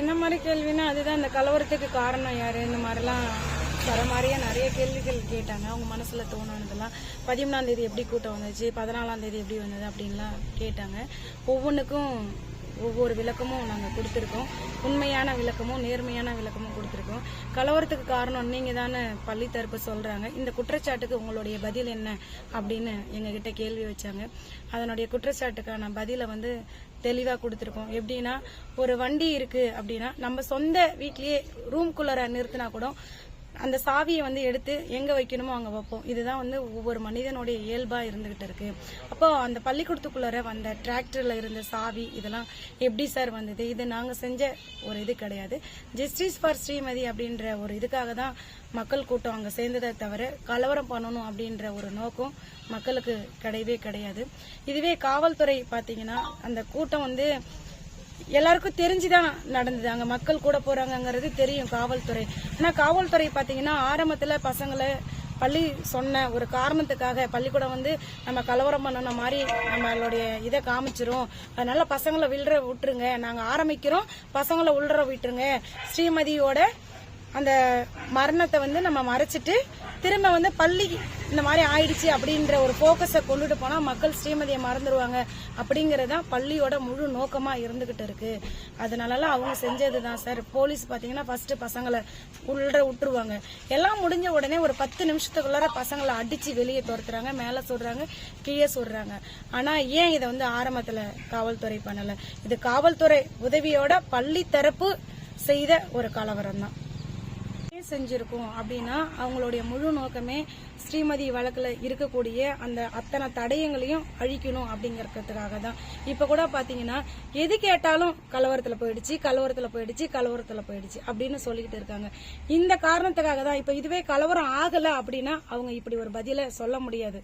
என்ன மாதிரி கேள்வினா அதுதான் இந்த கலவரத்துக்கு காரணம் யாரு, இந்த மாதிரிலாம் வர மாதிரியே நிறைய கேள்விகள் கேட்டாங்க. அவங்க மனசுல தோணுனதெல்லாம் 13ஆம் தேதி எப்படி கூட்டம் வந்துச்சு, 14ஆம் தேதி எப்படி வந்தது அப்படின்லாம் கேட்டாங்க. ஒவ்வொன்றுக்கும் ஒவ்வொரு விளக்கமும் நாங்கள் கொடுத்துருக்கோம். உண்மையான விளக்கமும் நேர்மையான விளக்கமும் கொடுத்துருக்கோம். கலவரத்துக்கு காரணம் நீங்க தானே பள்ளி தரப்பு சொல்றாங்க, இந்த குற்றச்சாட்டுக்கு உங்களுடைய பதில் என்ன அப்படின்னு எங்ககிட்ட கேள்வி வச்சாங்க. அதனுடைய குற்றச்சாட்டுக்கான பதிலை தெளிவா கொடுத்துருக்கோம். எப்படின்னா, ஒரு வண்டி இருக்கு அப்படின்னா நம்ம சொந்த வீட்லயே ரூம்குள்ளர நிறுத்தினா கூட அந்த சாவியை எடுத்து எங்க வைக்கணுமோ அங்க வைப்போம். இதுதான் ஒவ்வொரு மனிதனுடைய இயல்பா இருந்துகிட்டு இருக்கு. அப்போ அந்த பள்ளிக்கூடத்துக்குள்ளார வந்த டிராக்டர்ல இருந்த சாவி இதெல்லாம் எப்படி சார் வந்தது? இது நாங்க செஞ்ச ஒரு இது கிடையாது. ஜஸ்டிஸ் ஃபார் ஸ்ரீமதி அப்படின்ற ஒரு இதுக்காக தான் மக்கள் கூட்டம் அங்க சேர்ந்ததை தவிர கலவரம் பண்ணணும் அப்படின்ற ஒரு நோக்கம் மக்களுக்கு கிடையவே கிடையாது. இதுவே காவல்துறை பாத்தீங்கன்னா அந்த கூட்டம் எல்லாருக்கும் தெரிஞ்சுதான் நடந்தது. அங்க மக்கள் கூட போறாங்கிறது தெரியும் காவல்துறை. ஆனா காவல்துறை பாத்தீங்கன்னா ஆரம்பத்துல பசங்களை பள்ளி சொன்ன ஒரு காரணத்துக்காக பள்ளிக்கூடம் நம்ம கலவரம் பண்ணன மாதிரி நம்மளுடைய இதை காமிச்சிரும், அதனால பசங்களை விட்டுருங்க, நாங்க ஆரம்பிக்கிறோம், பசங்களை விட்டுருங்க, ஸ்ரீமதியோட அந்த மரணத்தை நம்ம மறைச்சிட்டு திரும்ப பள்ளி இந்த மாதிரி ஆயிடுச்சு அப்படின்ற ஒரு போக்கஸை கொண்டுட்டு போனா மக்கள் ஸ்ரீமதியை மறந்துடுவாங்க அப்படிங்கறதா பள்ளியோட முழு நோக்கமா இருந்துகிட்டு இருக்கு. அதனால அவங்க செஞ்சதுதான் சார். போலீஸ் பாத்தீங்கன்னா ஃபர்ஸ்ட் பசங்களை விட்டுருவாங்க. எல்லாம் முடிஞ்ச உடனே ஒரு 10 நிமிஷத்துக்குள்ளார பசங்களை அடிச்சு வெளியே துரத்துறாங்க, மேல சொல்றாங்க, கீழே சொல்றாங்க. ஆனா ஏன் இதை ஆரம்பத்துல காவல்துறை பண்ணல? இது காவல்துறை உதவியோட பள்ளி தரப்பு செய்த ஒரு கலவரம் தான் செஞ்சிருக்கும். அப்படின்னா அவங்களுடைய முழு நோக்கமே ஸ்ரீமதி வழக்குல இருக்கக்கூடிய அந்த அத்தனை தடயங்களையும் அழிக்கணும் அப்படிங்கறதுக்காக தான். இப்ப கூட பாத்தீங்கன்னா எது கேட்டாலும் கலவரத்துல போயிடுச்சு அப்படின்னு சொல்லிக்கிட்டு இருக்காங்க. இந்த காரணத்துக்காக தான். இப்ப இதுவே கலவரம் ஆகல அப்படின்னா அவங்க இப்படி ஒரு பதில சொல்ல முடியாது.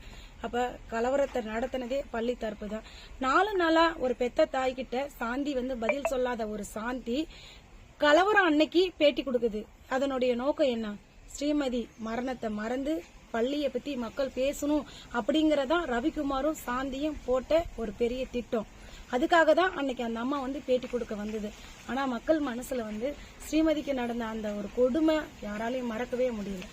அப்ப கலவரத்தை நடத்தினதே பள்ளி தரப்பு தான். 4 நாளா ஒரு பெத்த தாய்கிட்ட சாந்தி பதில் சொல்லாத ஒரு சாந்தி கலவரம் அன்னைக்கு பேட்டி கொடுக்குது. அதனுடைய நோக்கம் என்ன? ஸ்ரீமதி மரணத்தை மறந்து பள்ளியை பத்தி மக்கள் பேசணும் அப்படிங்கறதா ரவிக்குமாரும் சாந்தியும் போட்ட ஒரு பெரிய திட்டம். அதுக்காக தான் அன்னைக்கு அந்த அம்மா பேட்டி கொடுக்க வந்தது. ஆனா மக்கள் மனசுல ஸ்ரீமதிக்கு நடந்த அந்த ஒரு கொடுமை யாராலையும் மறக்கவே முடியல.